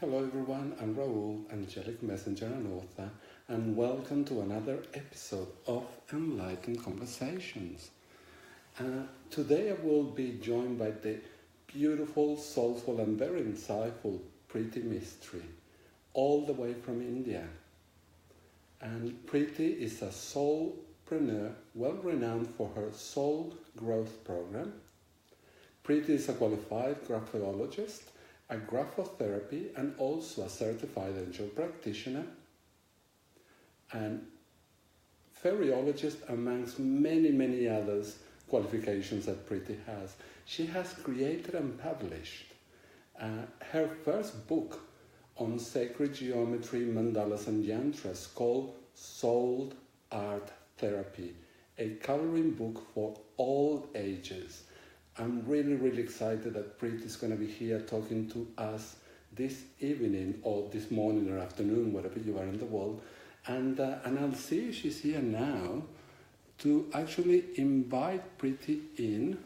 Hello everyone, I'm Raul, Angelic Messenger and Author, and welcome to another episode of Enlightened Conversations. Today I will be joined by the beautiful, soulful and very insightful Priti Mistry, all the way from India. And Priti is a soul-preneur, well renowned for her soul growth program. Priti is a qualified graphologist, a grapho-therapy and also a certified Angel Practitioner, and Fairyologist amongst many others qualifications that Priti has. She has created and published her first book on sacred geometry, mandalas and yantras called Soul Art Therapy, a coloring book for all ages. I'm really excited that Priti is going to be here talking to us this evening or this morning or afternoon, wherever you are in the world. And I'll see if she's here now to actually invite Priti in.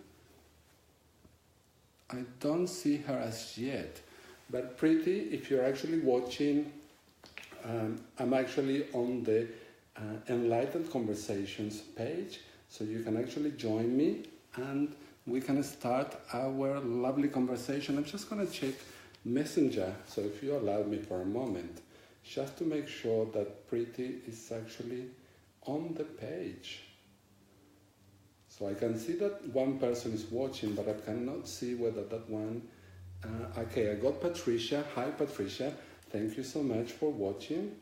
I don't see her as yet. But Priti, if you're actually watching, I'm actually on the Enlightened Conversations page, so you can actually join me and we can start our lovely conversation. I'm just going to check Messenger, so if you allow me for a moment, just to make sure that Priti is actually on the page. So I can see that one person is watching, but I cannot see whether that one... okay, I got Patricia. Hi Patricia, thank you so much for watching.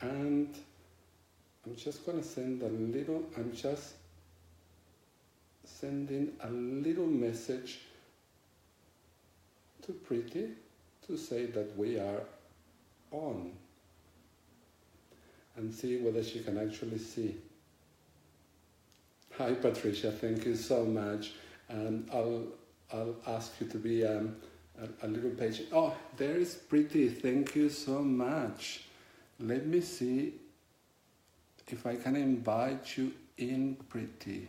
And I'm just going to send sending a little message to Priti to say that we are on and see whether she can actually see. Hi Patricia, thank you so much. And I'll ask you to be a little patient. Oh, there is Priti, thank you so much. Let me see if I can invite you in, Priti.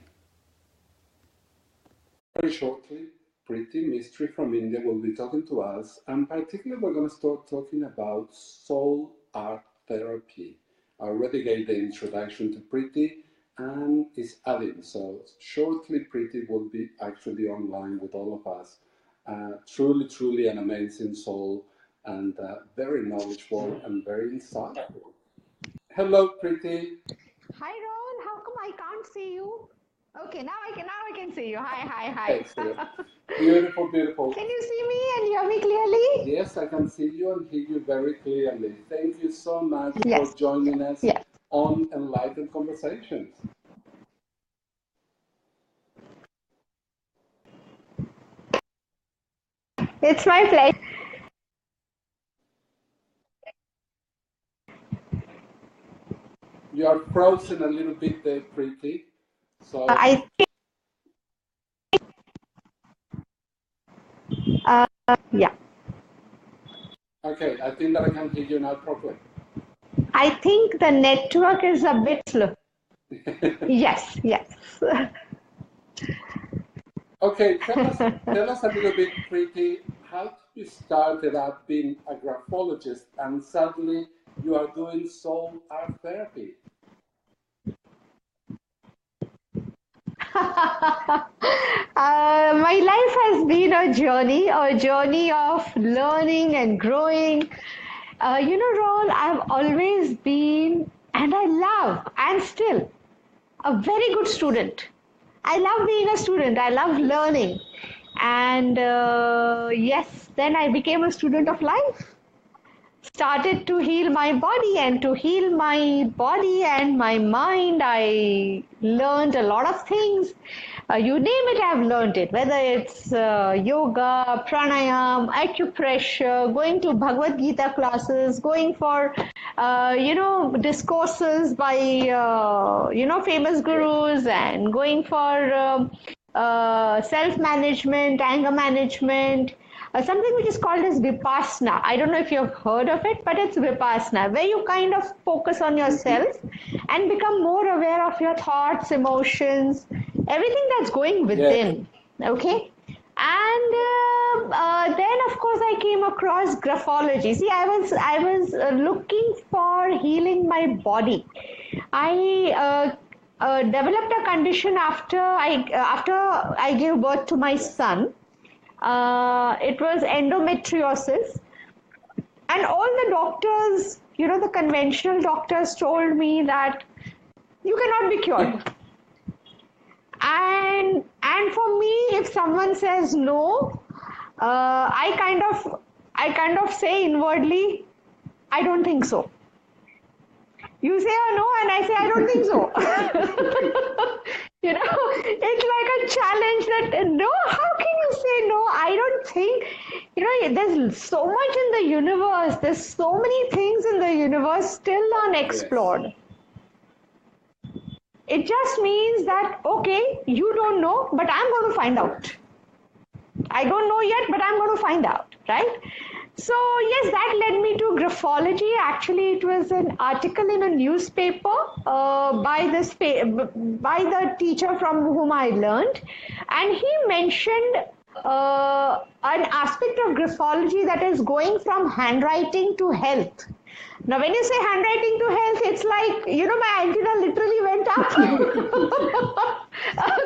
Very shortly, Priti Mistry from India will be talking to us, and particularly we're going to start talking about soul art therapy. I already gave the introduction to Priti and is adding, so shortly Priti will be actually online with all of us. Truly an amazing soul and very knowledgeable and very insightful. Hello Priti. Hi Raul, how come I can't see you? Okay, now I can see you. Hi. Excellent. Beautiful. Can you see me and hear me clearly? Yes, I can see you and hear you very clearly. Thank you so much Yes. for joining us Yes. on Enlightened Conversations. It's my pleasure. You are frozen a little bit there, Priti. So I think, yeah. Okay, I think that I can hear you now properly. I think the network is a bit slow. Yes. Okay, tell us a little bit, Priti, how you started out being a graphologist and suddenly you are doing soul art therapy. My life has been a journey of learning and growing. Raul, I've always been, and I'm still a very good student. I love being a student. I love learning. And yes, then I became a student of life. Started to heal my body, and to heal my body and my mind, I learned a lot of things. You name it, I've learned it, whether it's yoga, pranayam, acupressure, going to Bhagavad Gita classes, going for discourses by famous gurus, and going for self-management, anger management, something which is called as Vipassana. I don't know if you've heard of it, but it's Vipassana, where you kind of focus on yourself and become more aware of your thoughts, emotions, everything that's going within. Okay? And then, of course, I I came across graphology. See, I was looking for healing my body. I developed a condition after I gave birth to my son. It was endometriosis, and all the doctors, the conventional doctors told me that you cannot be cured. And for me, if someone says no, I kind of say inwardly, I don't think so. You say no, and I say I don't think so. It's like a challenge that no, how can you say no? I don't think, there's so much in the universe. There's so many things in the universe still unexplored. Yes. It just means that, okay, you don't know, but I'm going to find out. I don't know yet, but I'm going to find out, right? So, yes, that led me to graphology. Actually, it was an article in a newspaper by the teacher from whom I learned. And he mentioned an aspect of graphology that is going from handwriting to health. Now, when you say handwriting to health, it's like, my antenna literally went up.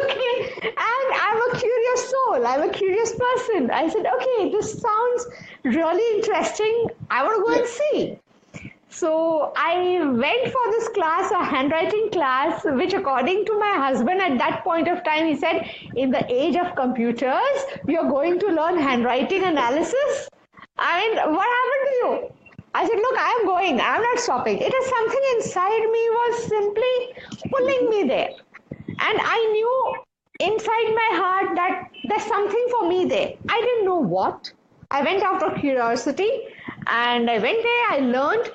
Okay. And I'm a curious soul. I'm a curious person. I said, okay, this sounds really interesting. I want to go and see. So I went for this class, a handwriting class, which according to my husband at that point of time, he said, in the age of computers, you're going to learn handwriting analysis. I mean, what happened to you? I said, look, I am going. I'm not stopping. It is something inside me was simply pulling me there. And I knew inside my heart that there's something for me there. I didn't know what. I went out of curiosity and I went there, I learned,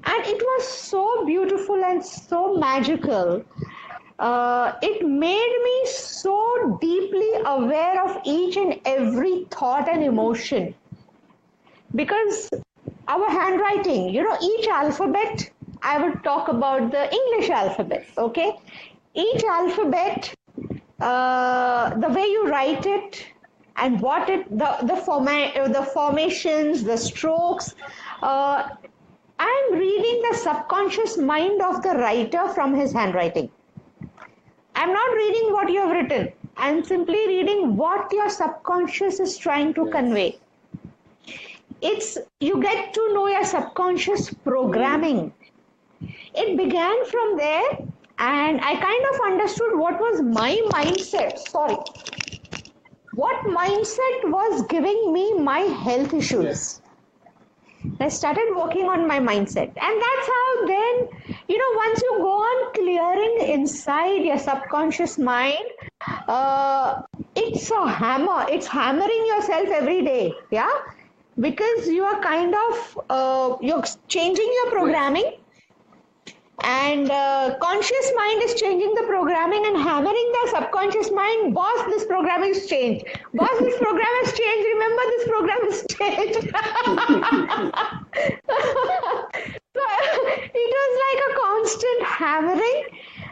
and it was so beautiful and so magical. It made me so deeply aware of each and every thought and emotion. Because our handwriting, each alphabet, I would talk about the English alphabet, okay? Each alphabet, the way you write it and the formations, the strokes, I'm reading the subconscious mind of the writer from his handwriting. I'm not reading what you have written. I'm simply reading what your subconscious is trying to convey. You get to know your subconscious programming. It began from there, and I kind of understood what was my mindset. What mindset was giving me my health issues. I started working on my mindset, and that's how then, once you go on clearing inside your subconscious mind, it's a hammer. It's hammering yourself every day, yeah? Because you are kind of, you're changing your programming, and conscious mind is changing the programming and hammering the subconscious mind. Boss, this program is changed. Boss, this program has changed. Remember, this program is changed. So it was like a constant hammering.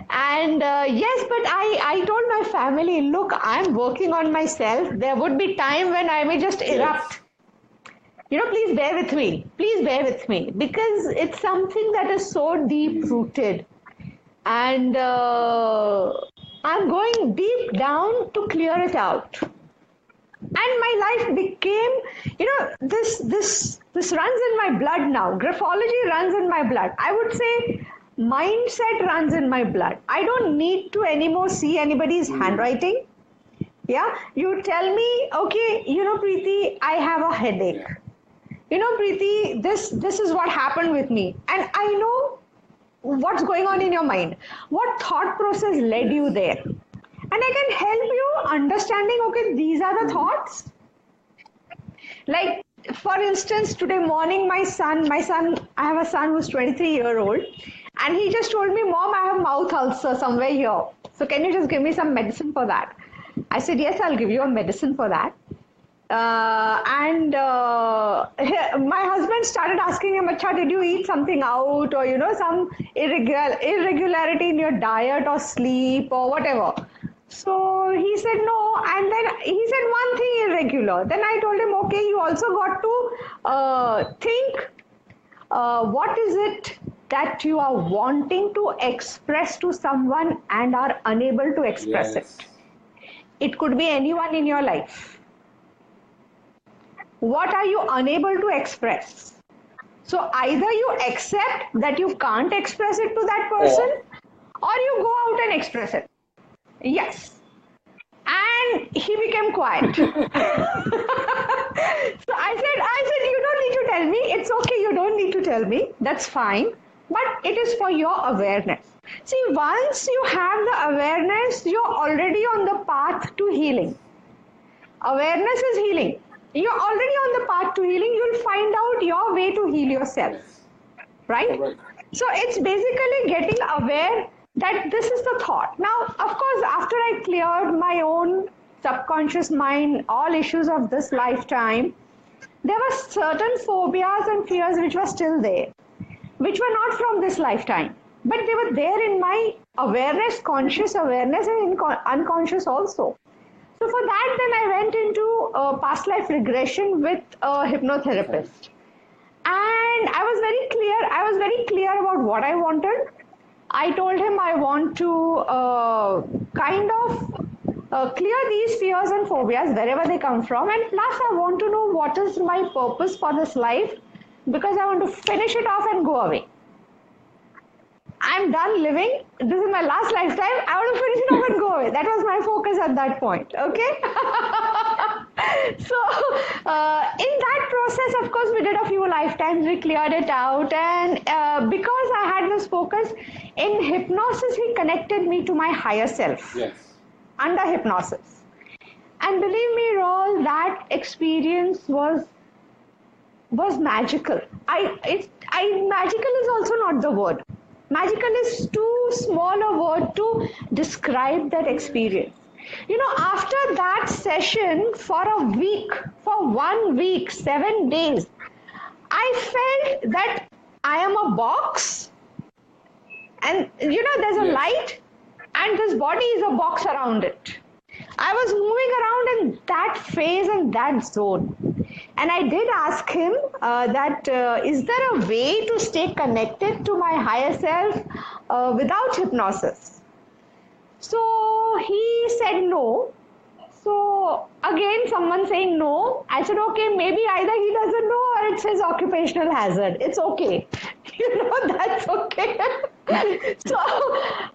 And yes, but I told my family, look, I'm working on myself. There would be time when I may just erupt. Please bear with me. Please bear with me, because it's something that is so deep-rooted. And I'm going deep down to clear it out. And my life became, this runs in my blood now. Graphology runs in my blood. I would say mindset runs in my blood. I don't need to anymore see anybody's handwriting. Yeah, you tell me, okay, Preeti, I have a headache. Preeti, this is what happened with me. And I know what's going on in your mind. What thought process led you there? And I can help you understanding, okay, these are the thoughts. Like, for instance, today morning, my son, I have a son who's 23-year-old. And he just told me, Mom, I have mouth ulcer somewhere here. So can you just give me some medicine for that? I said, yes, I'll give you a medicine for that. My husband started asking him, Acha, did you eat something out, or some irregularity in your diet or sleep or whatever? So he said no, and then he said one thing irregular. Then I told him, okay, you also got to think what is it that you are wanting to express to someone and are unable to express it. It could be anyone in your life. What are you unable to express? So either you accept that you can't express it to that person, or you go out and express it. Yes. And he became quiet. So I said, you don't need to tell me. It's okay, you don't need to tell me. That's fine. But it is for your awareness. See, once you have the awareness, you're already on the path to healing. Awareness is healing. You're already on the path to healing. You'll find out your way to heal yourself. Right? So it's basically getting aware that this is the thought. Now, of course, after I cleared my own subconscious mind, all issues of this lifetime, there were certain phobias and fears which were still there, which were not from this lifetime, but they were there in my awareness, conscious awareness, and unconscious also. So for that, then I went into past life regression with a hypnotherapist. And I was very clear about what I wanted. I told him I want to clear these fears and phobias wherever they come from, and plus I want to know what is my purpose for this life, because I want to finish it off and go away. I'm done living. This is my last lifetime. I want to finish it off and go away. That was my focus at that point. Okay. So in that process, of course, we did a few lifetimes. We cleared it out, and because I had this focus in hypnosis, he connected me to my higher self. Yes. Under hypnosis, and believe me, Raul, that experience was magical. Magical is also not the word. Magical is too small a word to describe that experience. You know, after that session, for 1 week, 7 days, I felt that I am a box, and you know, there's a light, and this body is a box around it. I was moving around in that phase and that zone. And I did ask him is there a way to stay connected to my higher self without hypnosis? So he said no. So again, someone saying no. I said, okay, maybe either he doesn't know or it's his occupational hazard. It's okay. You know, that's okay. So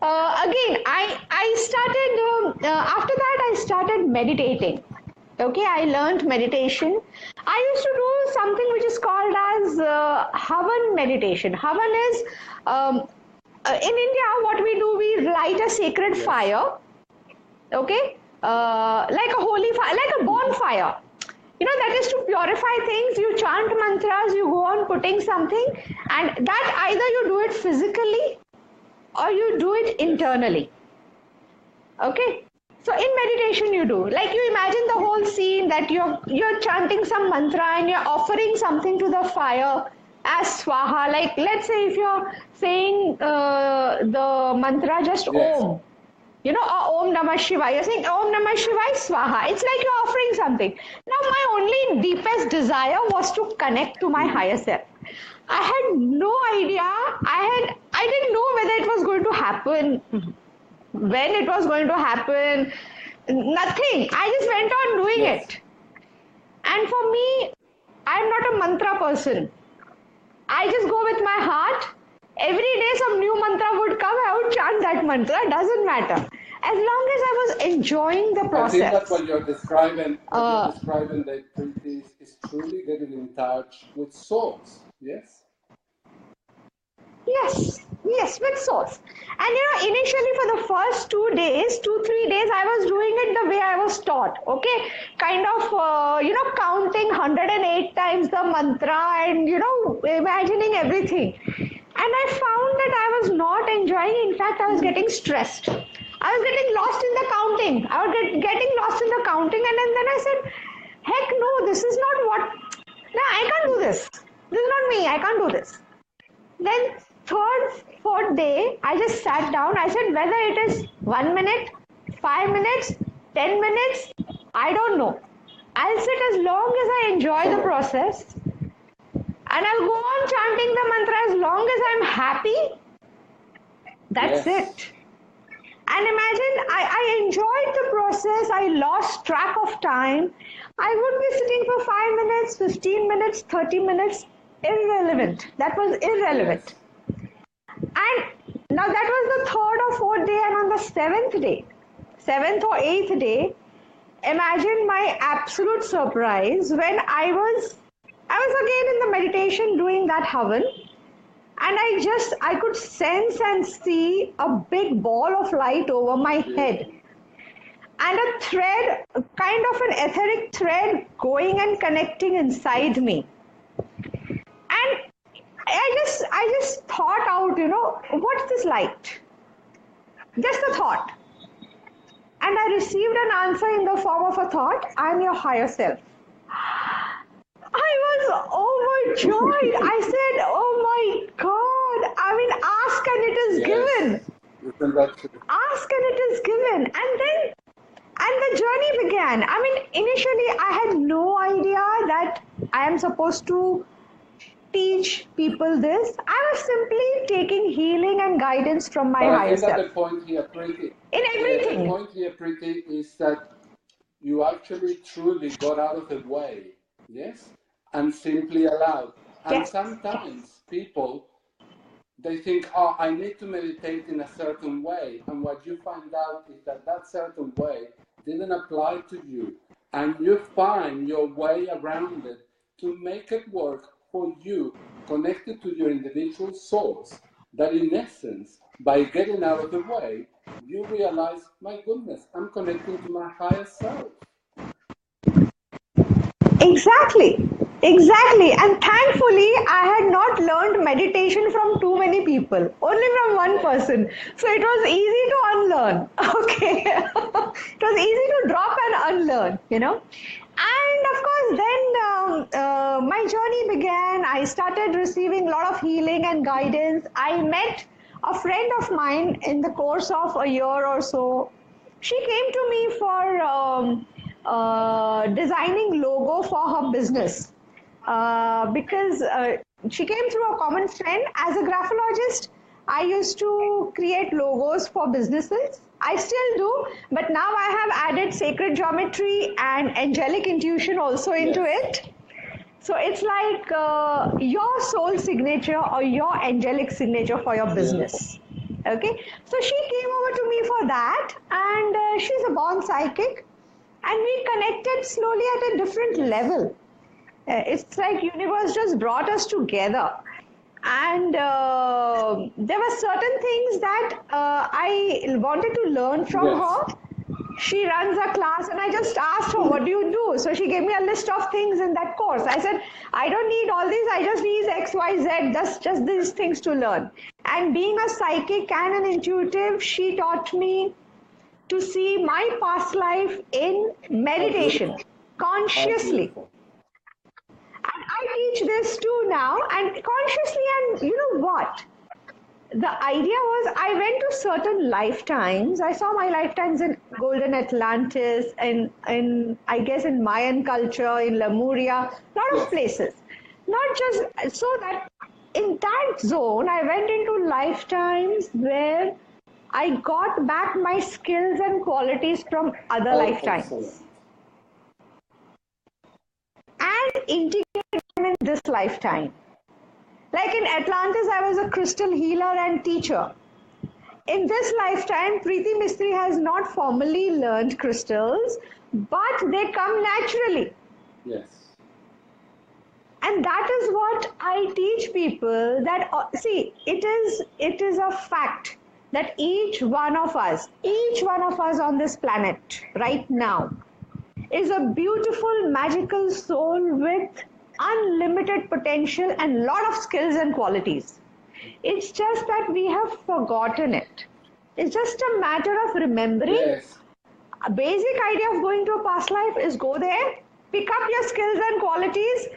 again, I started, after that I started meditating. Okay, I learned meditation. I used to do something which is called as Havan meditation. Havan is, in India, what we do, we light a sacred fire, okay, like a holy fire, like a bonfire. You know, that is to purify things. You chant mantras, you go on putting something, and that either you do it physically or you do it internally. Okay. So in meditation you do, like you imagine the whole scene that you're chanting some mantra and you're offering something to the fire as swaha. Like let's say if you're saying the mantra just Om, you know, or Om Namah Shivaya, you're saying Om Namah Shivaya Swaha. It's like you're offering something. Now my only deepest desire was to connect to my higher self. I had no idea. I didn't know whether it was going to happen. When it was going to happen, nothing. I just went on doing it. And for me, I'm not a mantra person. I just go with my heart. Every day some new mantra would come, I would chant that mantra. It doesn't matter. As long as I was enjoying the process. I think that's what you're describing. What you're describing, that Priti is truly getting in touch with souls. Yes? Yes, with source. And you know, initially for the first 2 days, 2-3 days, I was doing it the way I was taught. Okay, kind of, counting 108 times the mantra and, you know, imagining everything. And I found that I was not enjoying. In fact, I was getting stressed. I was getting lost in the counting. I was getting lost in the counting, and then I said, heck no, this is not what. No, I can't do this. This is not me. I can't do this. Then 3rd, 4th day, I just sat down. I said, whether it is 1 minute, 5 minutes, 10 minutes, I don't know. I'll sit as long as I enjoy the process. And I'll go on chanting the mantra as long as I'm happy. That's it. And imagine, I enjoyed the process. I lost track of time. I would be sitting for 5 minutes, 15 minutes, 30 minutes. Irrelevant. That was irrelevant. And now that was the third or fourth day, and on the seventh or eighth day, imagine my absolute surprise when I was again in the meditation doing that havan, and I could sense and see a big ball of light over my head, and a thread, kind of an etheric thread, going and connecting inside me. And I just thought out, what's this light? Just a thought. And I received an answer in the form of a thought: I'm your higher self. I was overjoyed. I said, oh my God. I mean, ask and it is given. Ask and it is given. And the journey began. I mean, initially I had no idea that I am supposed to teach people this. I was simply taking healing and guidance from my higher self. The point here, Priti, in everything. The point here, Priti, is that you actually truly got out of the way, yes, and simply allowed. And sometimes people, they think, oh, I need to meditate in a certain way. And what you find out is that that certain way didn't apply to you. And you find your way around it to make it work for you, connected to your individual source, that in essence, by getting out of the way, you realize, my goodness, I'm connecting to my higher self. Exactly. And thankfully, I had not learned meditation from too many people, only from one person. So it was easy to unlearn. Okay. It was easy to drop and unlearn, And of course, then my journey began. I started receiving a lot of healing and guidance. I met a friend of mine in the course of a year or so. She came to me for designing logo for her business because she came through a common friend. As a graphologist, I used to create logos for businesses. I still do, but now I have added sacred geometry and angelic intuition also into it. So it's like your soul signature or your angelic signature for your business. Okay, so she came over to me for that, and she's a born psychic, and we connected slowly at a different level. It's like universe just brought us together. And there were certain things that I wanted to learn from her. She runs a class, and I just asked her, what do you do? So she gave me a list of things in that course. I said, I don't need all these. I just need X, Y, Z, just these things to learn. And being a psychic and an intuitive, she taught me to see my past life in meditation, consciously. And I teach this too now, and consciously, and you know what? The idea was, I went to certain lifetimes. I saw my lifetimes in Golden Atlantis, and I guess in Mayan culture, in Lemuria, a lot of places. Not just so that in that zone, I went into lifetimes where I got back my skills and qualities from other lifetimes. And integrated them in this lifetime. Like in Atlantis, I was a crystal healer and teacher. In this lifetime, Priti Mistry has not formally learned crystals, but they come naturally. Yes. And that is what I teach people, that, see, it is a fact that each one of us on this planet right now is a beautiful, magical soul with unlimited potential and lot of skills and qualities. It's just that we have forgotten it. It's just a matter of remembering. Yes. A basic idea of going to a past life is go there, pick up your skills and qualities,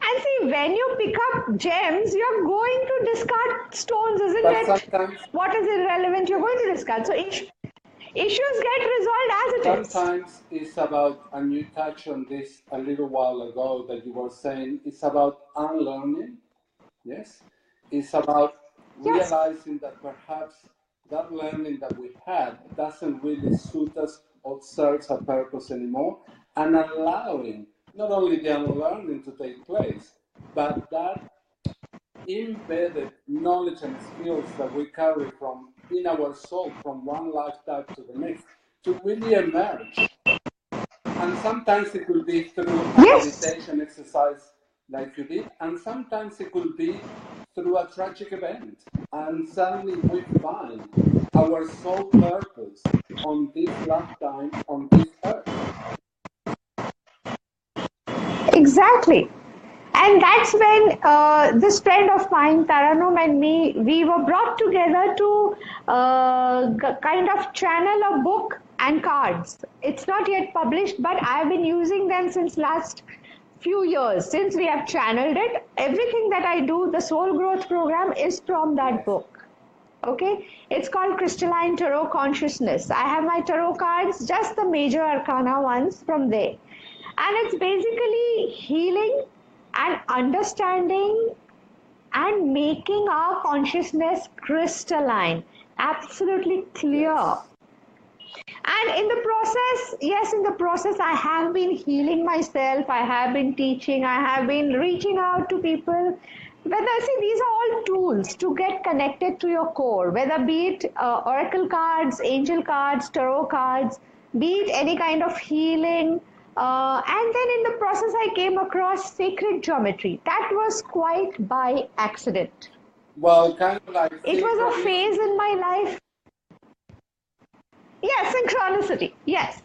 and see, when you pick up gems, you're going to discard stones, isn't it? What is irrelevant, you're going to discard. So issues get resolved as it is. Sometimes it's about, and you touched on this a little while ago, that you were saying, it's about unlearning Yes, it's about Yes, realizing that perhaps that learning that we had doesn't really suit us or serves a purpose anymore, and allowing not only the unlearning to take place, but that embedded knowledge and skills that we carry from in our soul from one lifetime to the next to really emerge. And sometimes it could be through a yes, meditation exercise like you did, and sometimes it could be through a tragic event. And suddenly we find our soul purpose on this lifetime, on this earth. exactly. And that's when this friend of mine, Taranum, and me, we were brought together to kind of channel a book and cards. It's not yet published, but I've been using them since last few years. Since we have channeled it, everything that I do, the soul growth program, is from that Yes. book. Okay, it's called Crystalline Tarot Consciousness. I have my tarot cards, just the major arcana ones from there. And it's basically healing and understanding and making our consciousness crystalline, absolutely clear. Yes. And in the process, yes, in the process, I have been healing myself, I have been teaching, I have been reaching out to people. Whether, see, these are all tools to get connected to your core, whether be it oracle cards, angel cards, tarot cards, be it any kind of healing. And then in the process, I came across sacred geometry. That was quite by accident. Well, kind of like It was a phase synchronicity. in my life. Yes, synchronicity. Yes,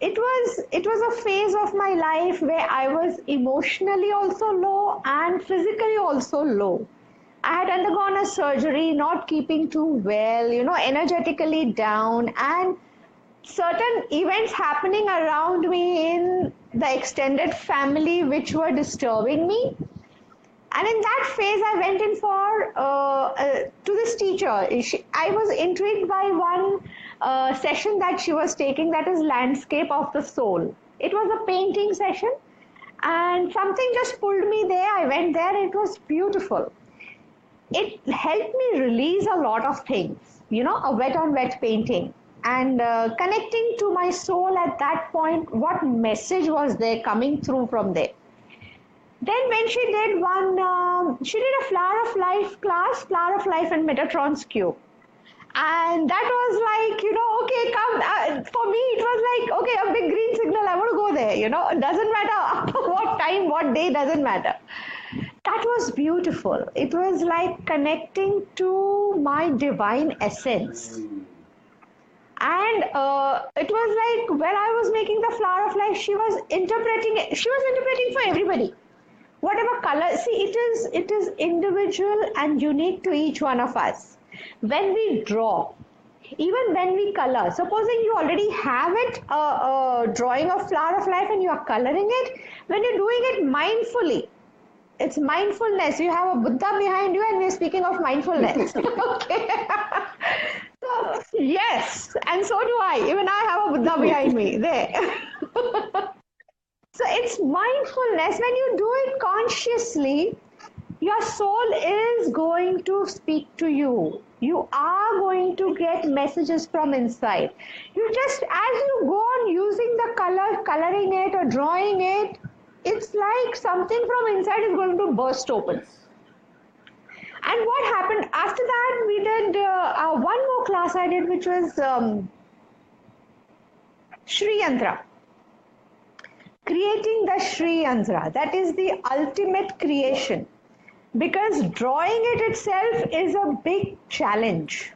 it was a phase of my life where I was emotionally also low and physically also low. I had undergone a surgery, not keeping too well, energetically down, and certain events happening around me in the extended family which were disturbing me. And in that phase, I went in for to this teacher. I was intrigued by one session that she was taking, that is Landscape of the Soul. It was a painting session, and something just pulled me there. I went there. It was beautiful. It helped me release a lot of things, a wet on wet painting. And connecting to my soul at that point, what message was there coming through from there? Then when she did a Flower of Life class, Flower of Life and Metatron's Cube. And that was like, okay, come. For me, it was like, okay, a big green signal. I want to go there. It doesn't matter what time, what day, doesn't matter. That was beautiful. It was like connecting to my divine essence. And it was like when I was making the Flower of Life, she was interpreting it. She was interpreting for everybody, whatever color. See, it is individual and unique to each one of us. When we draw, even when we color, supposing you already have it, drawing a Flower of Life and you are coloring it, when you're doing it mindfully, it's mindfulness. You have a Buddha behind you and we're speaking of mindfulness. Okay. So, yes, and so do I. Even I have a Buddha behind me there. So it's mindfulness. When you do it consciously, your soul is going to speak to you. You are going to get messages from inside. You just, as you go on using the color, coloring it or drawing it, it's like something from inside is going to burst open. Yes. And what happened after that? We did one more class I did, which was Shri Yantra. Creating the Shri Yantra. That is the ultimate creation. Because drawing it itself is a big challenge.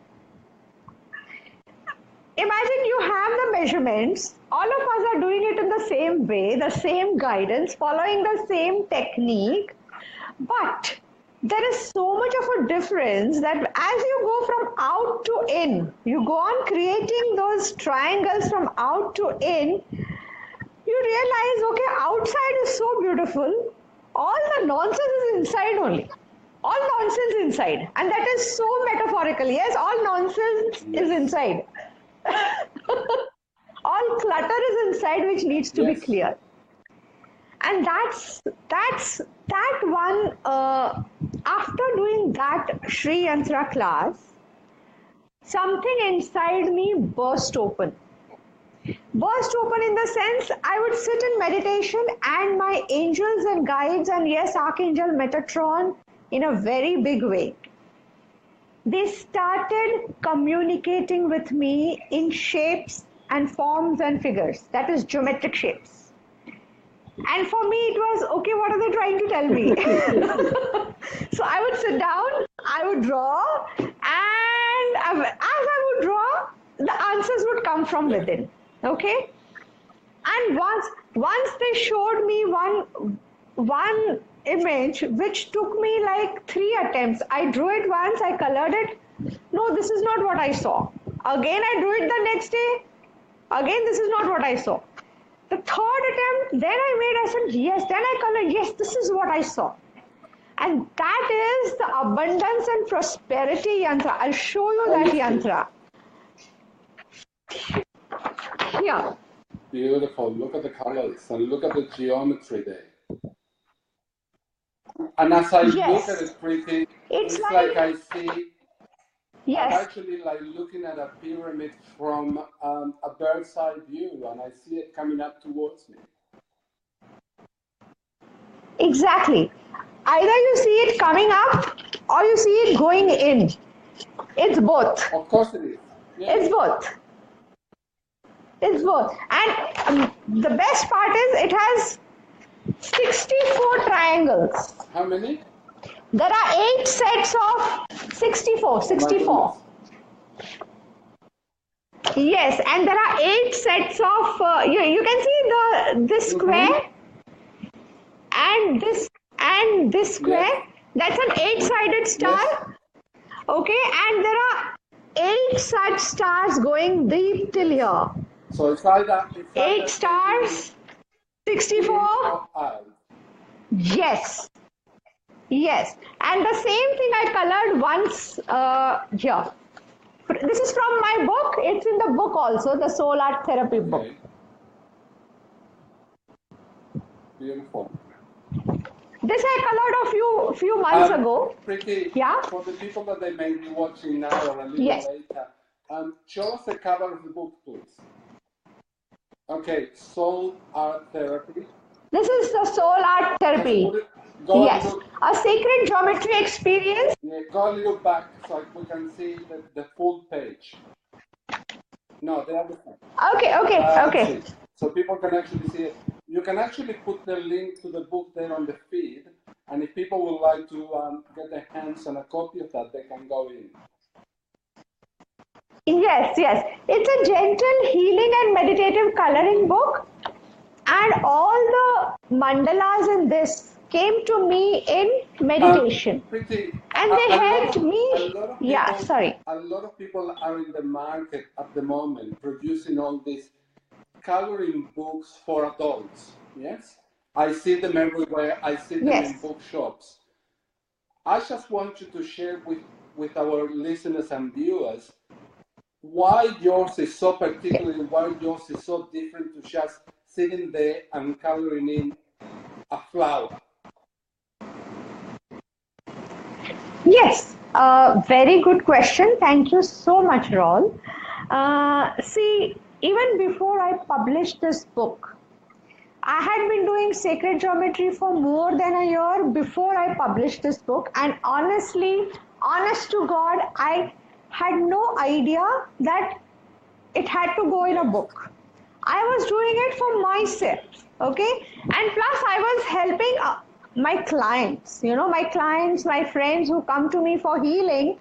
Imagine you have the measurements, all of us are doing it in the same way, the same guidance, following the same technique, but there is so much of a difference that as you go from out to in, you go on creating those triangles from out to in, you realize, okay, outside is so beautiful, all the nonsense is inside only. All nonsense inside. And that is so metaphorical. Yes, all nonsense is inside. All clutter is inside which needs to be Yes. cleared. And that's that one after doing that Shri Yantra class, something inside me burst open. Burst open in the sense I would sit in meditation and my angels and guides and yes, Archangel Metatron in a very big way. They started communicating with me in shapes and forms and figures, that is geometric shapes. And for me it was, okay, what are they trying to tell me? So I would sit down, I would draw, and as I would draw, the answers would come from within. Okay? And once they showed me one image which took me like 3 attempts. I drew it once, I colored it. No, this is not what I saw. Again, I drew it the next day. Again, this is not what I saw. The third attempt, then I said, yes, then I colored, yes, this is what I saw. And that is the abundance and prosperity yantra. I'll show you that yantra. Here. Beautiful. Look at the colors and look at the geometry there. And as I look at it, Priti, it's like I see, I'm actually like looking at a pyramid from a bird's eye view, and I see it coming up towards me. Exactly. Either you see it coming up or you see it going in. It's both. Of course it is. Yeah. It's both. It's both. And the best part is it has 64 triangles. How many? There are 8 sets of 64. 64. Yes, and there are 8 sets of, you can see this square and this square. Yes. That's an 8-sided star. Yes. Okay, and there are 8 such stars going deep till here. So it's either 8 stars, 64. Yes. Yes. And the same thing I colored once here. This is from my book. It's in the book also, the Soul Art Therapy book. Beautiful. This I colored a few months ago. Priti, yeah? For the people that they may be watching now or a little later, show us the cover of the book, please. Okay, Soul Art Therapy. This is the Soul Art Therapy. Yes, a sacred geometry experience. Yeah, go a little back so we can see the full page. No, the other side. Okay. So people can actually see it. You can actually put the link to the book there on the feed, and if people would like to get their hands on a copy of that, they can go in. Yes. It's a gentle healing and meditative coloring book, and all the mandalas in this came to me in meditation. Priti, and they helped me. A lot of people are in the market at the moment producing all these coloring books for adults. Yes, I see them everywhere. I see them in bookshops. I just want you to share with our listeners and viewers why yours is so particular and why yours is so different to just sitting there and coloring in a flower. Yes, very good question. Thank you so much, Raul. See, even before I published this book, I had been doing sacred geometry for more than a year before I published this book, and honest to God, I had no idea that it had to go in a book. I was doing it for myself, okay? And plus I was helping my clients, my friends who come to me for healing.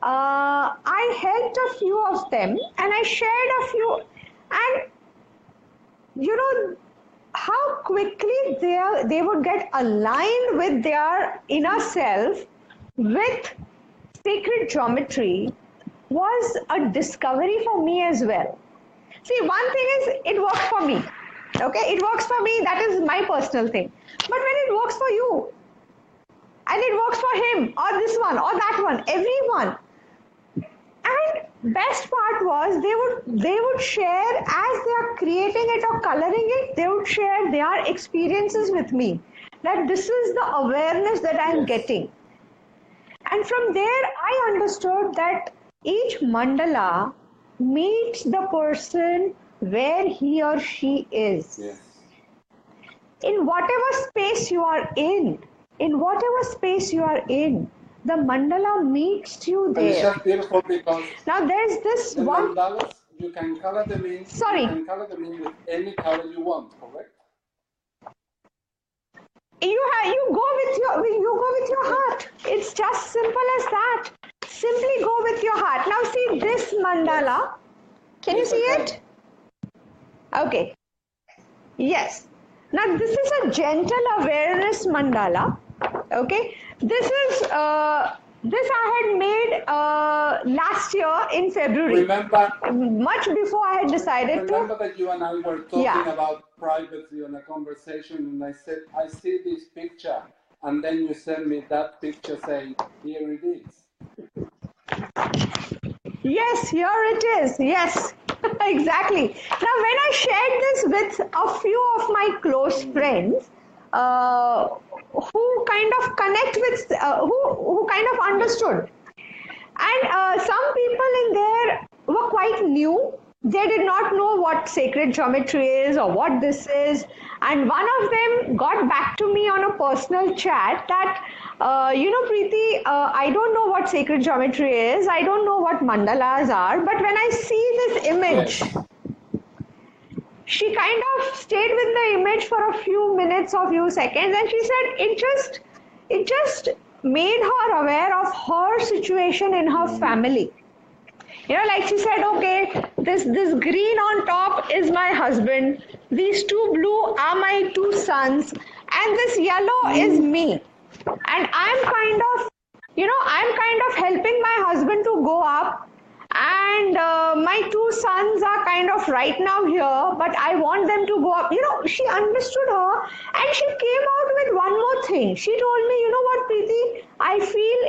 I helped a few of them and I shared a few, and how quickly they would get aligned with their inner self with sacred geometry was a discovery for me as well. See, one thing is it works for me. Okay, it works for me, that is my personal thing. But when it works for you, and it works for him, or this one, or that one, everyone. And best part was they would share, as they are creating it or coloring it, they would share their experiences with me. That this is the awareness that I am getting. And from there, I understood that each mandala meets the person where he or she is. Yes. In whatever space you are in whatever space you are in, the mandala meets you And it's there. just beautiful because Now there's this the one. mandalas, you can color them in. Sorry. You can color them in with any color you want, correct? You go with your heart. It's just simple as that. Simply go with your heart. Now see this mandala. Can you see it? Okay. Yes. Now this is a gentle awareness mandala. Okay. This I had made last year in February. Remember, much before I had decided remember that you and I were talking about privacy on a conversation, and I said, I see this picture, and then you sent me that picture saying, here it is. Yes, here it is. Yes, exactly. Now, when I shared this with a few of my close friends, who kind of connect with, who kind of understood, and some people in there were quite new. They did not know what sacred geometry is or what this is. And one of them got back to me on a personal chat that, Preeti, I don't know what sacred geometry is. I don't know what mandalas are. But when I see this image, she kind of stayed with the image for a few minutes or few seconds. And she said it just made her aware of her situation in her family. Like she said, okay, this green on top is my husband, these two blue are my two sons, and this yellow is me. And I'm kind of helping my husband to go up, and my two sons are kind of right now here, but I want them to go up. She understood her, and she came out with one more thing. She told me, you know what, Preeti, I feel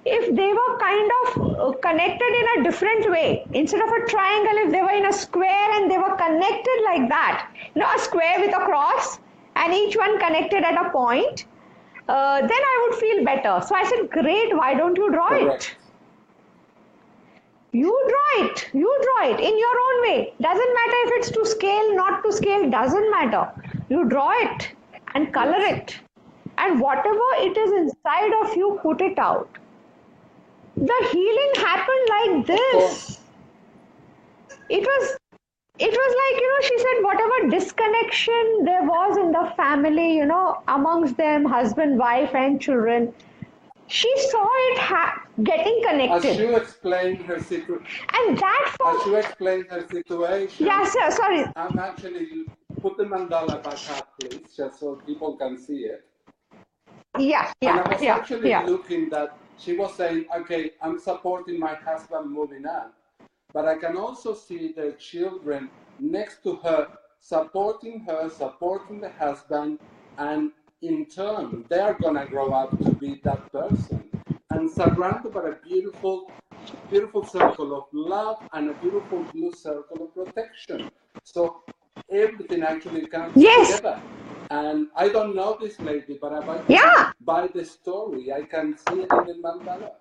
if they were kind of connected in a different way, instead of a triangle, if they were in a square and they were connected like that, a square with a cross and each one connected at a point, then I would feel better. So I said, great, why don't you draw it? You draw it in your own way. Doesn't matter if it's to scale, not to scale, doesn't matter. You draw it and color it. And whatever it is inside of you, put it out. The healing happened like this. It was like, she said, whatever disconnection there was in the family, amongst them, husband, wife, and children, she saw it getting connected. As you explained her situation. And that as you explained her situation. Yeah, sir, sorry. I'm actually, put the mandala back up, please, just so people can see it. Yeah. And I was actually looking that she was saying, okay, I'm supporting my husband moving on, but I can also see their children next to her, supporting the husband, and in turn, they're going to grow up to be that person. And surrounded by a beautiful, beautiful circle of love and a beautiful blue circle of protection. So everything actually comes together. And I don't know this lady, but by the story, I can see it in the mandala.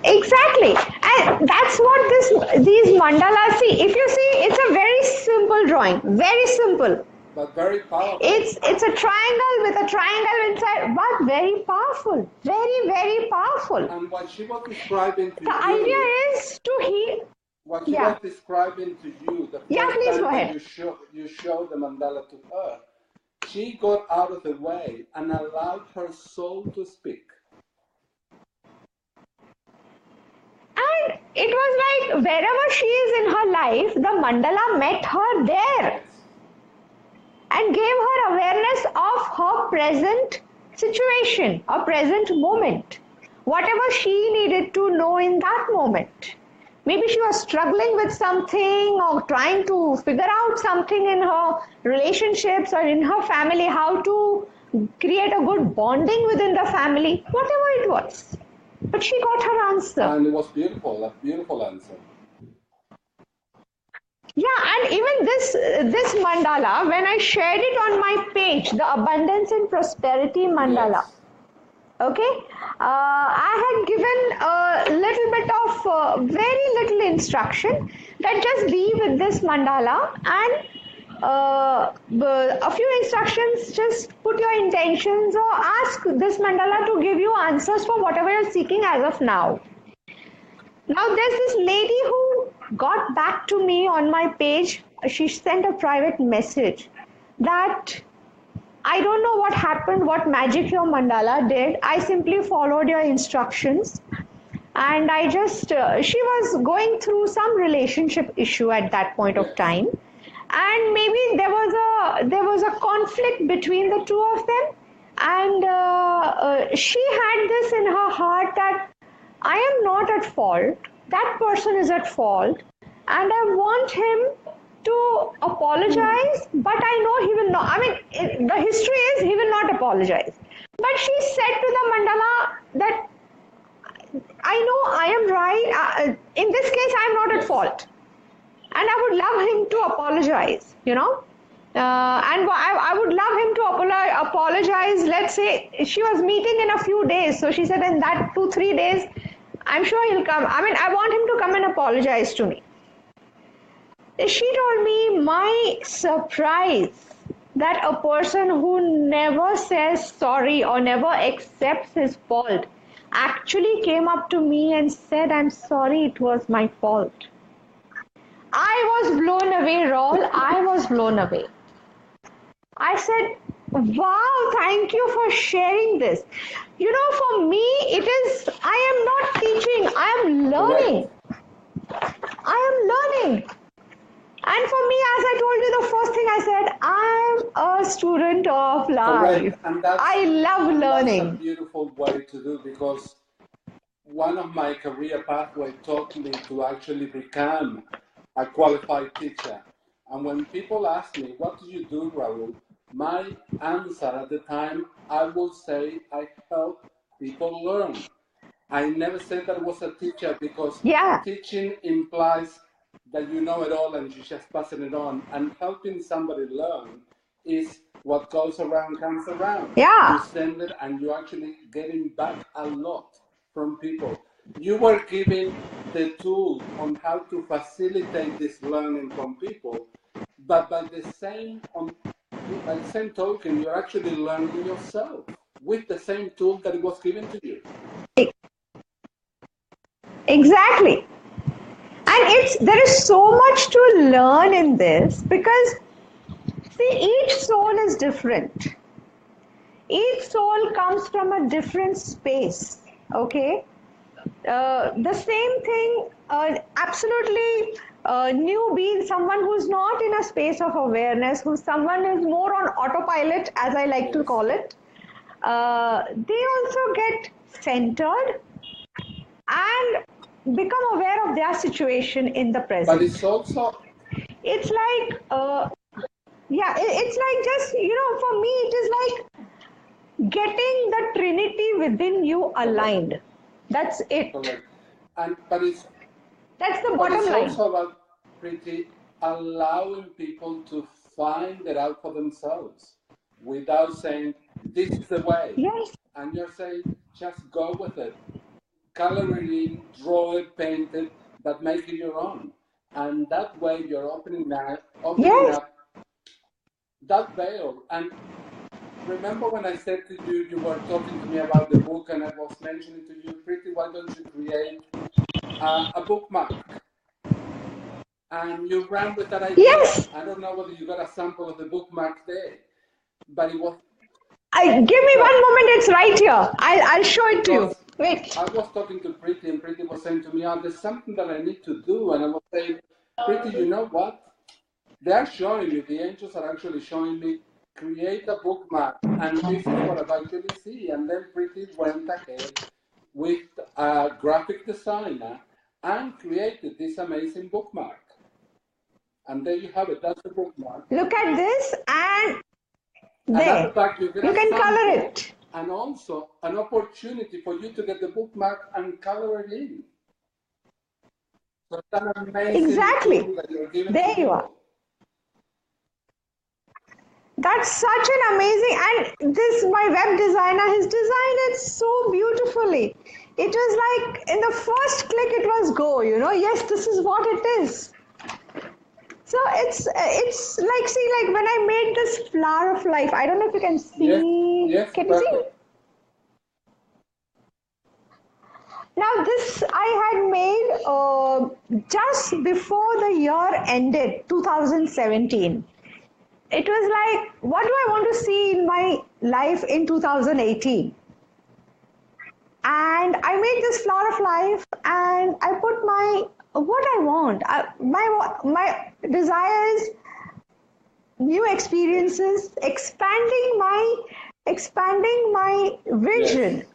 Exactly. And that's what these mandalas see. If you see, it's a very simple drawing. Very simple. But very powerful. It's a triangle with a triangle inside, but very powerful. Very, very powerful. And what she was describing to you. The idea is to heal. What she was describing to you, the first time that you show the mandala to her, she got out of the way and allowed her soul to speak. And it was like wherever she is in her life, the mandala met her there and gave her awareness of her present situation, or present moment, whatever she needed to know in that moment. Maybe she was struggling with something or trying to figure out something in her relationships or in her family, how to create a good bonding within the family, whatever it was. But she got her answer. And it was beautiful, a beautiful answer. Yeah, and even this mandala, when I shared it on my page, the Abundance and Prosperity mandala, Okay, I had given a little bit of very little instruction that just be with this mandala and a few instructions, just put your intentions or ask this mandala to give you answers for whatever you're seeking as of now. Now there's this lady who got back to me on my page. She sent a private message that I don't know what happened, what magic your mandala did. I simply followed your instructions and I just, she was going through some relationship issue at that point of time. And maybe there was a conflict between the two of them. And she had this in her heart that I am not at fault. That person is at fault. And I want him to apologize, but I know he will not. I mean, the history is he will not apologize. But she said to the mandala that I know I am right. In this case, I am not at fault. And I would love him to apologize, you know. And I would love him to apologize. Let's say she was meeting in a few days. So she said in that 2-3 days, I'm sure he'll come. I mean, I want him to come and apologize to me. She told me my surprise that a person who never says sorry or never accepts his fault actually came up to me and said, I'm sorry, it was my fault. I was blown away, Raul. I was blown away. I said, wow, thank you for sharing this. You know, for me, it is, I am not teaching, I am learning. I am learning. And for me, as I told you, the first thing I said, I'm a student of life. I love learning. That's a beautiful way to do, because one of my career pathways taught me to actually become a qualified teacher. And when people ask me, what do you do, Raul? My answer at the time, I will say, I help people learn. I never said that I was a teacher, because teaching implies that you know it all and you're just passing it on. And helping somebody learn is what goes around comes around. Yeah. You send it and you're actually getting back a lot from people. You were giving the tool on how to facilitate this learning from people, but by the same token, you're actually learning yourself with the same tool that it was given to you. Exactly. And there is so much to learn in this, because see, each soul is different. Each soul comes from a different space. Okay. The same thing, absolutely new being someone who's not in a space of awareness, someone who's more on autopilot, as I like to call it. They also get centered and become aware of their situation in the present. But it's also, it's like, it's like just, you know, for me, it is like getting the Trinity within you aligned. That's it. Correct. That's the bottom line. It's also about, Priti, allowing people to find it out for themselves without saying, this is the way. Yes. And you're saying, just go with it. Color it in, draw it, paint it, but make it your own. And that way you're opening up that veil. And remember when I said to you, you were talking to me about the book, and I was mentioning to you, Priti, why don't you create a bookmark? And you ran with that idea. Yes. I don't know whether you got a sample of the bookmark there, but it was... Give me 1 moment, it's right here. I'll show it to you. Wait. I was talking to Priti, and Priti was saying to me, there's something that I need to do. And I was saying, Priti, you know what? They're showing me, the angels are actually showing me, create a bookmark. And this is what I actually see. And then Priti went ahead with a graphic designer and created this amazing bookmark. And there you have it. That's the bookmark. Look at this, and there. And at the back, you can color it. And also an opportunity for you to get the bookmark and color it in. So it's an amazing exactly. tool that you're giving there you are. That's such an amazing, and this, my web designer, he's designed it so beautifully. It was like in the first click, it was go, yes, this is what it is. So it's like, see, like when I made this flower of life, I don't know if you can Yes, see. yes, Can you see? perfect. Now this I had made just before the year ended, 2017. It was like, what do I want to see in my life in 2018? And I made this flower of life, and I put my what I want. My desires, new experiences, expanding my Yes. vision.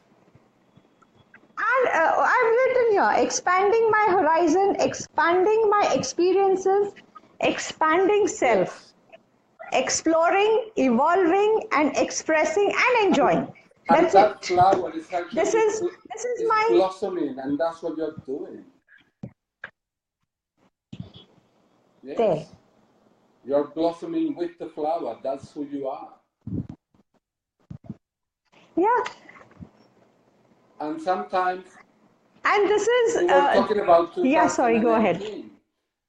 And I've written here, expanding my horizon, expanding my experiences, expanding self, Yes. exploring, evolving, and expressing and And, enjoying. and That's that it. flower is This actually is this is is my blossoming, and that's what you're doing. there. Yes. You're blossoming with the flower. That's who you are. Yeah. And sometimes And this is we were talking about yeah, sorry, go ahead. 2018.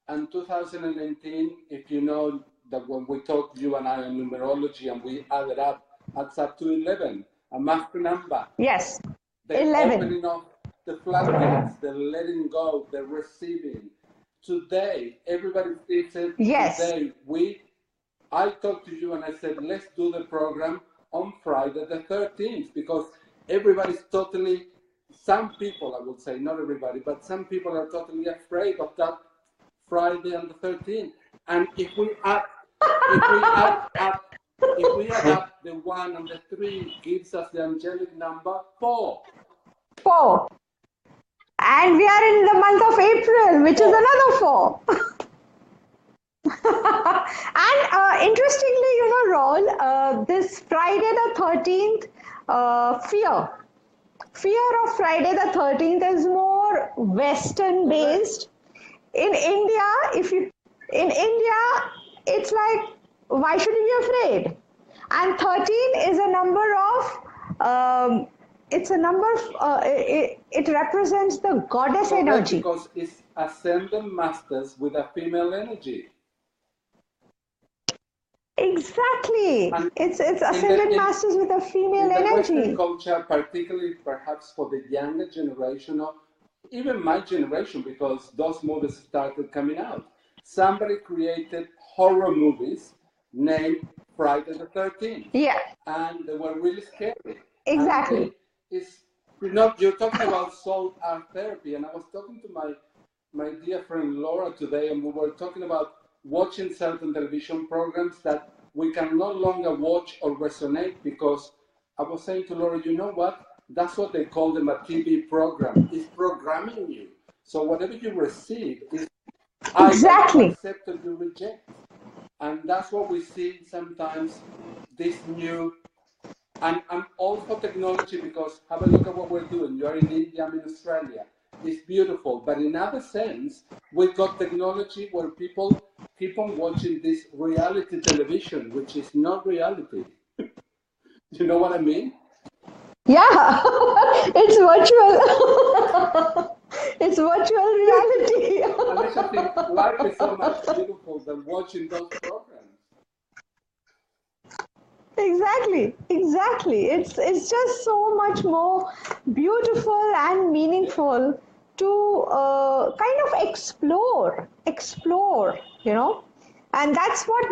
And 2018, if you know that when we talked, you and I, on numerology, and we added up, adds up to 11, a master number. Yes. The 11. opening of the floodgates, the letting go, the receiving. Today, everybody sees it. Yes. Today, I talked to you and I said, let's do the program on Friday the 13th, because everybody's totally, some people, I would say, not everybody, but some people are totally afraid of that Friday and the 13th. And if we add up the 1 and the 3, gives us the angelic number 4. 4. And we are in the month of April, which is 4. another 4. And interestingly, Raul, this Friday the 13th, fear of Friday the 13th is more Western Correct. based. In India, in India, it's like, why should you be afraid? And 13 is a number of, it's a number, it represents the goddess Correct, energy. because it's ascendant masters with a female energy. Exactly. And It's in the ascended masters with a female in the Western energy. culture, particularly perhaps for the younger generation, or even my generation, because those movies started coming out, somebody created horror movies named Friday the 13th. Yeah, And they were really scary. And exactly. you're talking about soul art therapy, and I was talking to my dear friend Laura today, and we were talking about watching certain television programs that we can no longer watch or resonate, because I was saying to Laura, you know what? That's what they call them, a TV program. It's programming you. So whatever you receive is either you Exactly. accept or you reject. And that's what we see sometimes, this new, and I'm all for technology, because have a look at what we're doing. You're in India, I'm in Australia. It's beautiful. But in other sense, we've got technology where people keep on watching this reality television, which is not reality. You know what I mean? Yeah, it's virtual. It's virtual reality. And I just think life is so much beautiful than watching those programs. Exactly, exactly. It's just so much more beautiful and Yes. meaningful to kind of explore. And that's what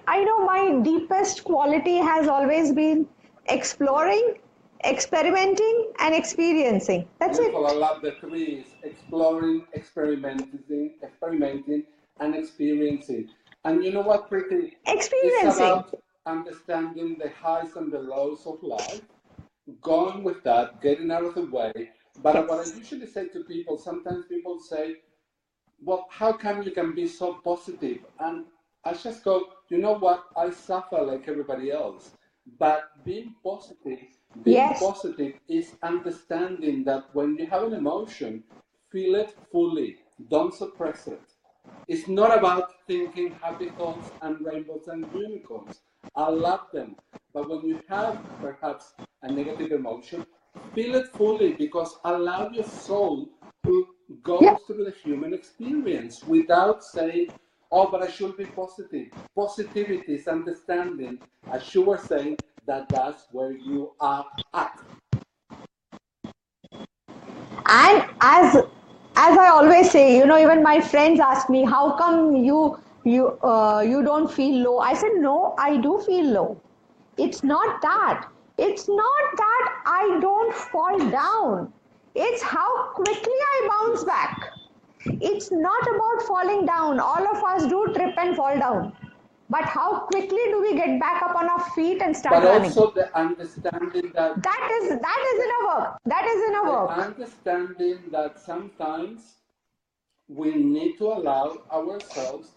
I know my deepest quality has always been exploring, experimenting, and experiencing. That's Beautiful. I it. love the threes: exploring, experimenting, and experiencing. And you know what, Pretty? It's Experiencing. about understanding the highs and the lows of life, going with that, getting out of the way. But what I Yes. usually say to people, sometimes people say, well, how come you can be so positive? And I just go, you know what? I suffer like everybody else. But being Yes. positive is understanding that when you have an emotion, feel it fully. Don't suppress it. It's not about thinking happy thoughts and rainbows and unicorns. Allow them. But when you have perhaps a negative emotion, feel it fully, because allow your soul to go Yeah. through the human experience without saying, oh, but I should be positive. Positivity is understanding, as you were saying, that that's where you are at. And as I always say, even my friends ask me, how come you don't feel low? I said, no, I do feel low. It's not that. It's not that I don't fall down. It's how quickly I bounce back. It's not about falling down. All of us do trip and fall down. But how quickly do we get back up on our feet and start But running? also the understanding that That is inner work. That is inner the work. understanding that sometimes we need to allow ourselves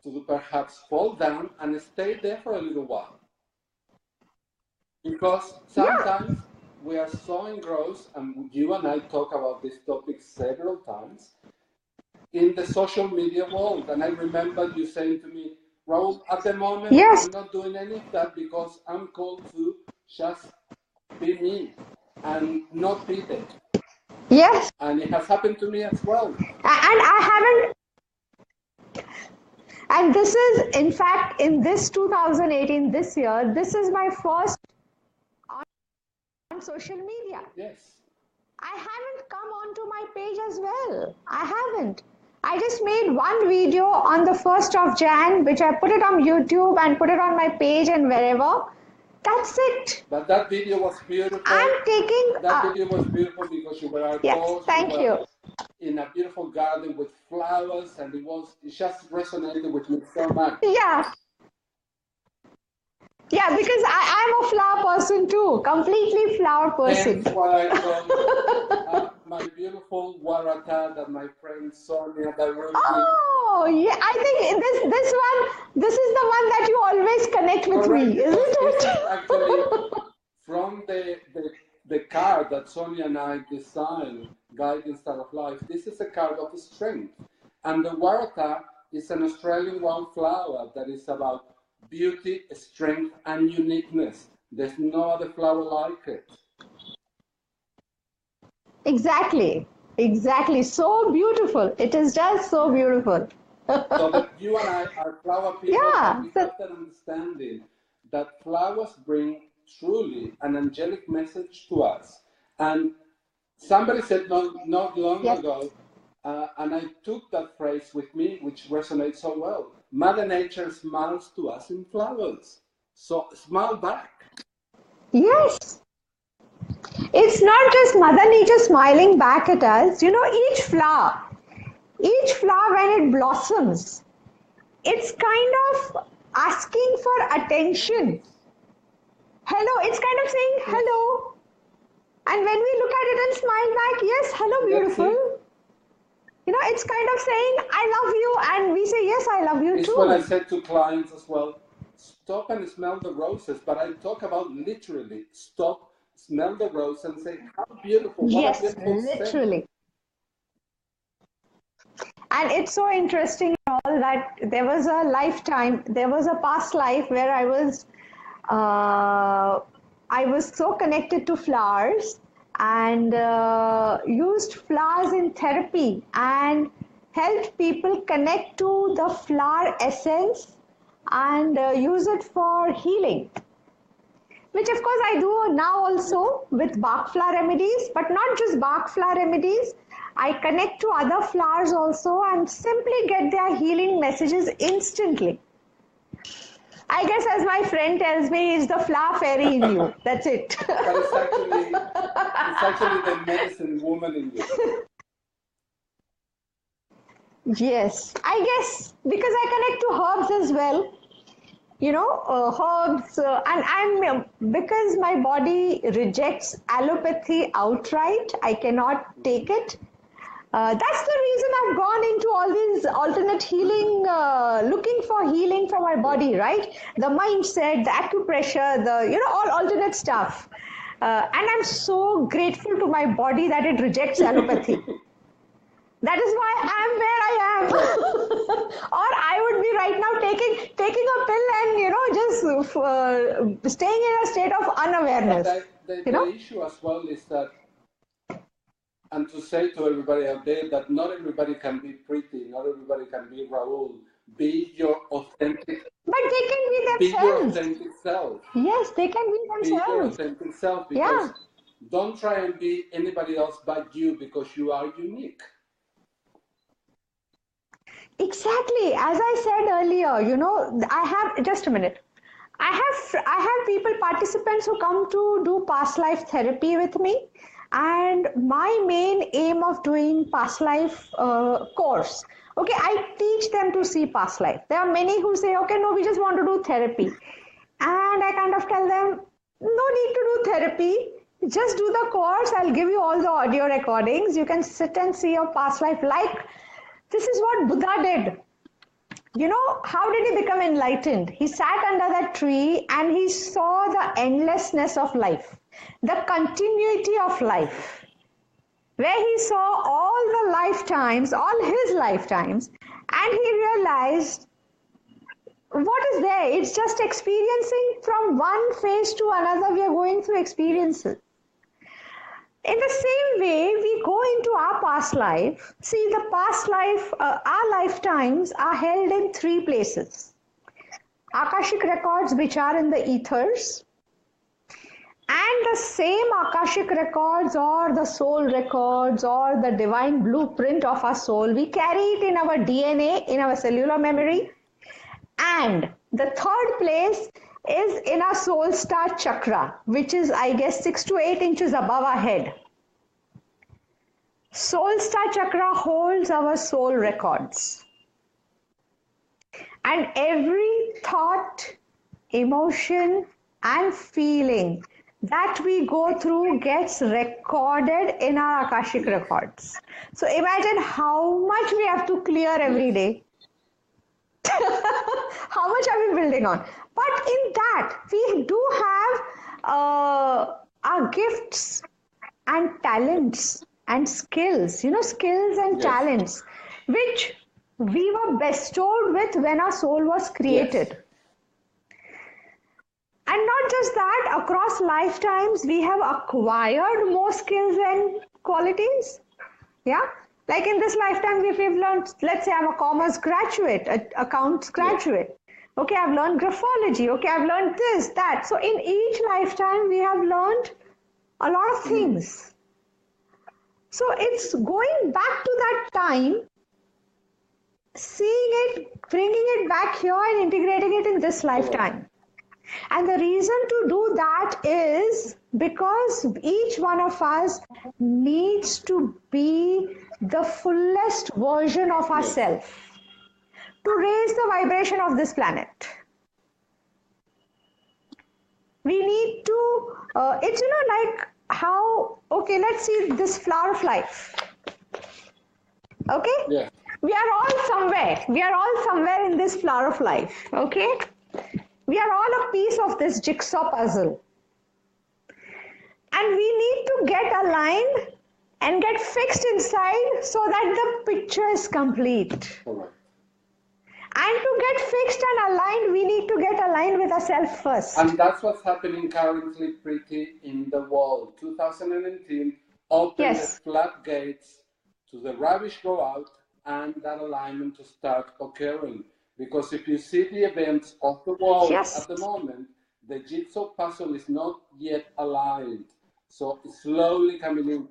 to perhaps fall down and stay there for a little while. Because Yeah. sometimes we are so engrossed, and you and I talk about this topic several times, in the social media world. And I remember you saying to me, Raul, at the moment, Yes. I'm not doing any of that because I'm called to just be me and not be there. Yes. And it has happened to me as well. And I haven't. And this is, in fact, in this 2018, this year, this is my first on social media. Yes. I haven't come onto my page as well. I haven't. I just made one video on the 1st of Jan, which I put it on YouTube and put it on my page and wherever. That's it. But that video was beautiful. I'm taking. That video was beautiful because you were outdoors. Yes, thank you. In a beautiful garden with flowers, and it just resonated with me so much. Yeah. Yeah, because I'm a flower person too, completely flower person. Hence why I got my beautiful Warata that my friend Sonia Daruki. Oh, yeah, I think this is the one that you always connect with me, isn't it? This is actually from the card that Sonia and I designed, Guiding Star of Life. This is a card of strength. And the Warata is an Australian wildflower that is about beauty, strength, and uniqueness. There's no other flower like it. Exactly. So beautiful. It is just so beautiful. So that you and I are flower people, Yeah. and we have that understanding that flowers bring truly an angelic message to us. And somebody said not long ago, and I took that phrase with me, which resonates so well. Mother Nature smiles to us in flowers. So smile back. Yes. It's not just Mother Nature smiling back at us. Each flower when it blossoms, it's kind of asking for attention. Hello, it's kind of saying hello. And when we look at it and smile back, yes, hello, beautiful. It's kind of saying, I love you. And we say, yes, I love you too. It's what I said to clients as well. Stop and smell the roses. But I talk about literally stop, smell the rose and say, how beautiful. Yes, literally. And it's so interesting that there was a past life where I was so connected to flowers and used flowers in therapy and helped people connect to the flower essence and use it for healing. Which of course I do now also with Bach flower remedies, but not just Bach flower remedies. I connect to other flowers also and simply get their healing messages instantly. I guess, as my friend tells me, it's the flower fairy in you. That's it. But it's actually the medicine woman in you. Yes, I guess because I connect to herbs as well. Herbs, and because my body rejects allopathy outright, I cannot take it. That's the reason I've gone into all these alternate healing, looking for healing for my body, right? The mindset, the acupressure, all alternate stuff. And I'm so grateful to my body that it rejects allopathy. That is why I'm where I am. Or I would be right now taking a pill and, just staying in a state of unawareness. But the issue as well is that, and to say to everybody out there that not everybody can be Priti, not everybody can be Raul. Be your authentic. But they can be themselves. Be your authentic self. Yes, they can be themselves. Be your authentic self, because don't try and be anybody else but you, because you are unique. Exactly. As I said earlier, I have, just a minute. I have people, participants who come to do past life therapy with me. And my main aim of doing past life course, okay, I teach them to see past life. There are many who say, okay, no, we just want to do therapy. And I kind of tell them, no need to do therapy. Just do the course. I'll give you all the audio recordings. You can sit and see your past life. Like, this is what Buddha did. How did he become enlightened? He sat under that tree and he saw the endlessness of life, the continuity of life, where he saw all the lifetimes, all his lifetimes, and he realized, what is there? It's just experiencing from one phase to another. We are going through experiences. In the same way, we go into our past life. See, the past life, our lifetimes are held in 3 places. Akashic records, which are in the ethers, and the same Akashic records or the soul records or the divine blueprint of our soul, we carry it in our DNA, in our cellular memory. And the 3rd place is in our soul star chakra, which is, I guess, 6 to 8 inches above our head. Soul star chakra holds our soul records. And every thought, emotion, and feeling that we go through gets recorded in our Akashic records. So imagine how much we have to clear every day. How much are we building on? But in that, we do have our gifts and talents and skills, skills and talents, which we were bestowed with when our soul was created. Yes. And not just that, across lifetimes, we have acquired more skills and qualities. Yeah. Like in this lifetime, we've learned, let's say I'm a commerce graduate, an accounts graduate. Okay, I've learned graphology. Okay, I've learned this, that. So in each lifetime, we have learned a lot of things. So it's going back to that time, seeing it, bringing it back here and integrating it in this lifetime. And the reason to do that is because each one of us needs to be the fullest version of ourselves to raise the vibration of this planet. We need to, it's like how, okay, let's see this flower of life. Okay? Yeah. We are all somewhere in this flower of life. Okay? We are all a piece of this jigsaw puzzle. And we need to get aligned and get fixed inside so that the picture is complete. Right. And to get fixed and aligned, we need to get aligned with ourselves first. And that's what's happening currently, Priti, in the world. 2018, open the floodgates to the rubbish go out and that alignment to start occurring. Because if you see the events of the world at the moment, the jigsaw puzzle is not yet aligned. So it's slowly coming in.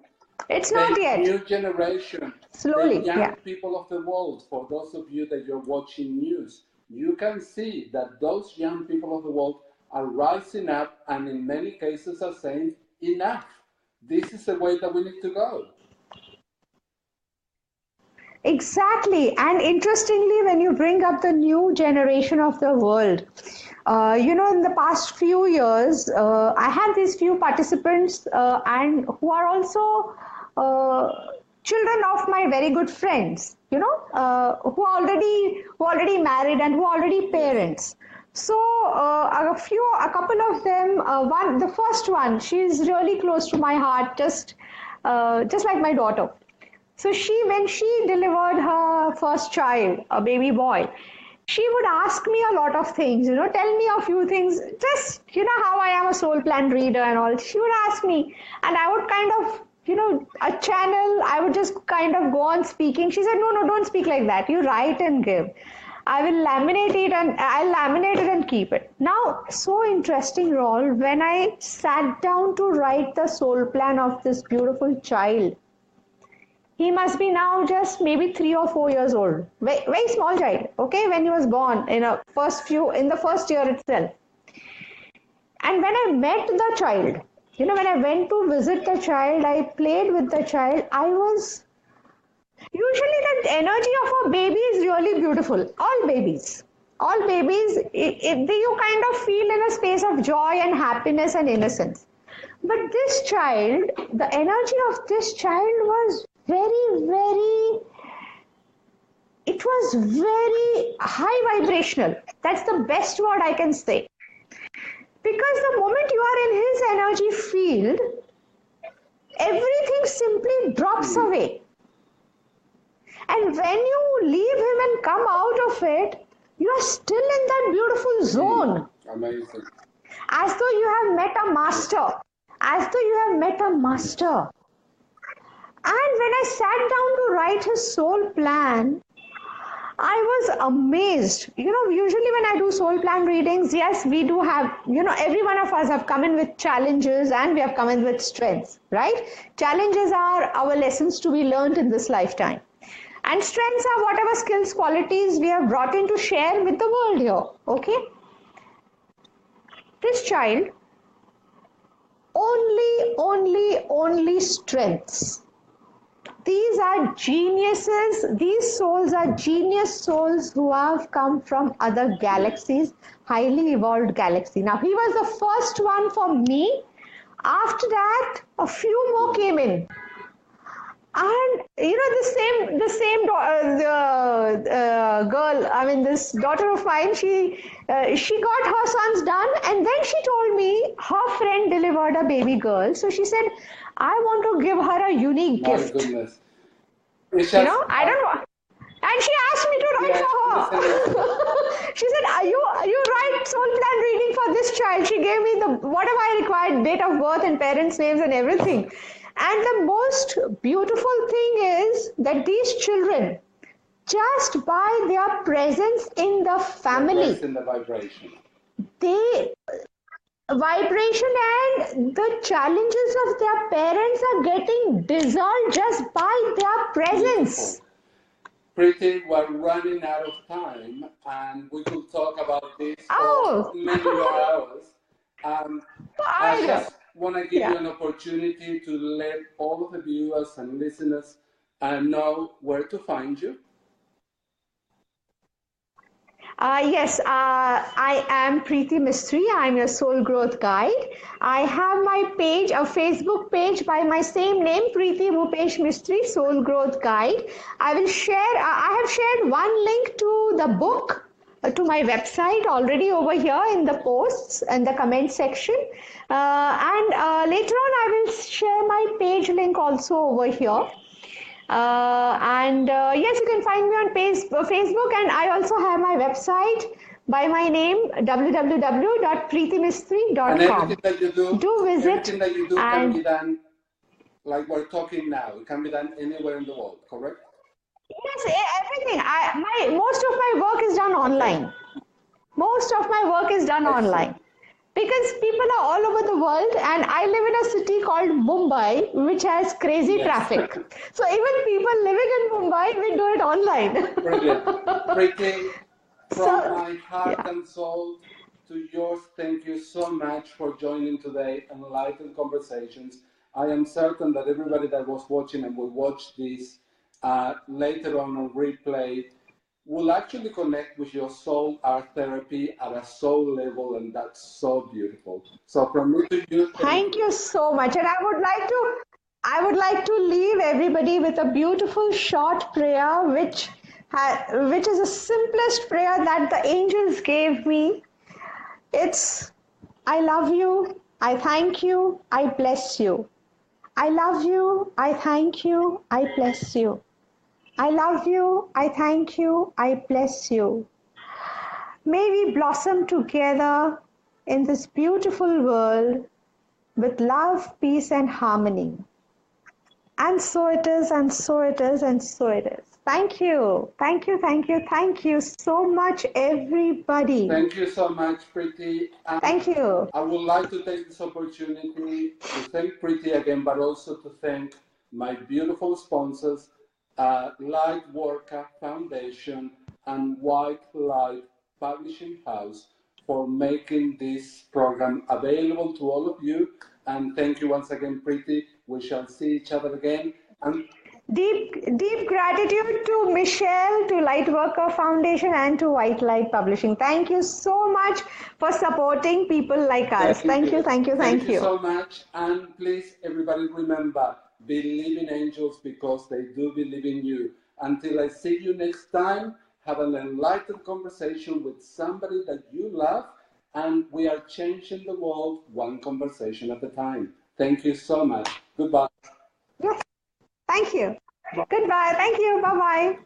It's not yet. New generation. Slowly, the young people of the world, for those of you that you're watching news, you can see that those young people of the world are rising up and in many cases are saying, enough. This is the way that we need to go. Exactly. And interestingly, when you bring up the new generation of the world, in the past few years, I had these few participants and who are also children of my very good friends, who are already married and who are already parents. So a couple of them, the first one, she's really close to my heart, just like my daughter. So when she delivered her first child, a baby boy, she would ask me a lot of things, tell me a few things, just, how I am a soul plan reader and all. She would ask me, and I would kind of, a channel, I would just kind of go on speaking. She said, no, no, don't speak like that. You write and give. I'll laminate it and keep it. Now, so interesting, Raul, when I sat down to write the soul plan of this beautiful child, he must be now just maybe 3 or 4 years old. Very, very small child, okay, when he was born in the first year itself. And when I met the child, when I went to visit the child, I played with the child, usually the energy of a baby is really beautiful. All babies, you kind of feel in a space of joy and happiness and innocence. But this child, the energy of this child was very, very, it was very high vibrational. That's the best word I can say. Because the moment you are in his energy field, everything simply drops away. And when you leave him and come out of it, you are still in that beautiful zone. Amazing. As though you have met a master. As though you have met a master. And when I sat down to write his soul plan, I was amazed. Usually when I do soul plan readings, yes, we do have, every one of us have come in with challenges and we have come in with strengths, right? Challenges are our lessons to be learned in this lifetime. And strengths are whatever skills, qualities we have brought in to share with the world here, okay? This child, only strengths. These are geniuses, these souls are genius souls who have come from other galaxies, highly evolved galaxy. Now, he was the first one for me. After that, a few more came in. And the same girl, I mean this daughter of mine, she got her sons done, and then she told me her friend delivered a baby girl. So she said, I want to give her a unique gift. My goodness. It's just, I don't know. And she asked me to write for her. She said, you write soul plan reading for this child. She gave me whatever I required, date of birth and parents' names and everything. And the most beautiful thing is that these children, just by their presence in the family, in the vibration. Vibration and the challenges of their parents are getting dissolved just by their presence. Priti, we're running out of time and we could talk about this for many more hours. I just want to give you an opportunity to let all of the viewers and listeners know where to find you. Yes, I am Priti Mistry. I'm your soul growth guide. I have my page, a Facebook page by my same name, Priti Mistry, Soul Growth Guide. I have shared one link to the book, to my website already over here in the posts and the comment section. And later on, I will share my page link also over here. Yes, you can find me on Facebook, and I also have my website by my name, www.pritimistry.com. And everything that you do, visit. Everything that you do can be done like we're talking now. It can be done anywhere in the world, correct? Yes, everything. Most of my work is done online. Most of my work is done online. Because people are all over the world, and I live in a city called Mumbai, which has crazy traffic. So even people living in Mumbai, we do it online. Brilliant. Priti, from my heart and soul to yours, thank you so much for joining today Enlightened Conversations. I am certain that everybody that was watching and will watch this later on replay will actually connect with your soul art therapy at a soul level, and that's so beautiful. So from me to you, thank you so much. And I would like to leave everybody with a beautiful short prayer, which is the simplest prayer that the angels gave me. It's, I love you, I thank you, I bless you. I love you. I thank you. I bless you. I love you. I thank you. I bless you. May we blossom together in this beautiful world with love, peace, and harmony. And so it is, and so it is, and so it is. Thank you. Thank you, thank you, thank you so much, everybody. Thank you so much, Priti. Thank you. I would like to take this opportunity to thank Priti again, but also to thank my beautiful sponsors, Light Worker Foundation and White Light Publishing House, for making this program available to all of you. And thank you once again, Priti. We shall see each other again. And Deep gratitude to Michelle, to Lightworker Foundation, and to White Light Publishing. Thank you so much for supporting people like us. Thank you, thank you, thank you. Thank you so much. And please, everybody, remember, believe in angels because they do believe in you. Until I see you next time, have an enlightened conversation with somebody that you love, and we are changing the world one conversation at a time. Thank you so much. Goodbye. Yes, thank you. Goodbye. Thank you. Bye-bye.